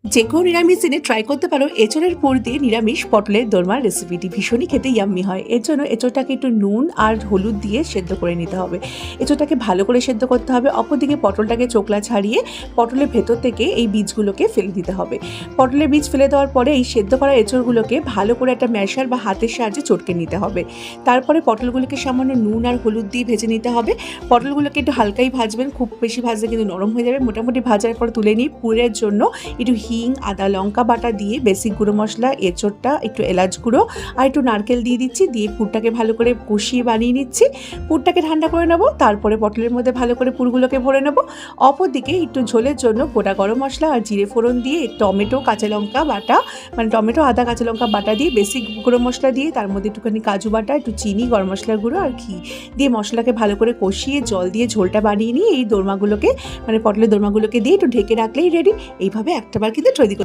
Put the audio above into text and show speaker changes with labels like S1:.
S1: যে কোনো নিরামিষ দিনে ট্রাই করতে পারো এঁচোড়ের পুর দিয়ে নিরামিষ পটলের দোরমার রেসিপিটি ভীষণই খেতে ইয়াম্মি হয়। এর জন্য এঁচোড়টাকে একটু নুন আর হলুদ দিয়ে সেদ্ধ করে নিতে হবে। এঁচোড়টাকে ভালো করে সেদ্ধ করতে হবে। অপরদিকে পটলটাকে চোকলা ছাড়িয়ে পটলের ভেতর থেকে এই বীজগুলোকে ফেলে দিতে হবে। পটলের বীজ ফেলে দেওয়ার পরে এই সেদ্ধ করা এঁচোড়গুলোকে ভালো করে একটা ম্যাশার বা হাতের সাহায্যে চটকে নিতে হবে। তারপরে পটলগুলোকে সামান্য নুন আর হলুদ দিয়ে ভেজে নিতে হবে। পটলগুলোকে একটু হালকাই ভাজবেন, খুব বেশি ভাজলে কিন্তু নরম হয়ে যাবে। মোটামুটি ভাজার পর তুলে নিয়ে পুরের জন্য একটু হিং, আদা, লঙ্কা বাটা দিয়ে বেসিক গুঁড়ো মশলা, এঁচোড়টা, একটু এলাচ গুঁড়ো আর একটু নারকেল দিয়ে দিচ্ছি। দিয়ে পুরটাকে ভালো করে কষিয়ে বানিয়ে নিচ্ছি। পুরটাকে ঠান্ডা করে নেব। তারপরে পটলের মধ্যে ভালো করে পুরগুলোকে ভরে নেব। অপরদিকে একটু ঝোলের জন্য গোটা গরম মশলা আর জিরে ফোড়ন দিয়ে টমেটো, কাঁচা লঙ্কা বাটা, মানে টমেটো, আদা, কাঁচা লঙ্কা বাটা দিয়ে বেসিক গুঁড়ো মশলা দিয়ে তার মধ্যে একটুখানি কাজু বাটা, একটু চিনি, গরম মশলার গুঁড়ো আর ঘি দিয়ে মশলাকে ভালো করে কষিয়ে জল দিয়ে ঝোলটা বানিয়ে নিয়ে এই দোরমাগুলোকে, মানে পটলের দোরমাগুলোকে দিয়ে একটু ঢেকে রাখলেই রেডি। এইভাবে একটাবার কিন্তু তৈরি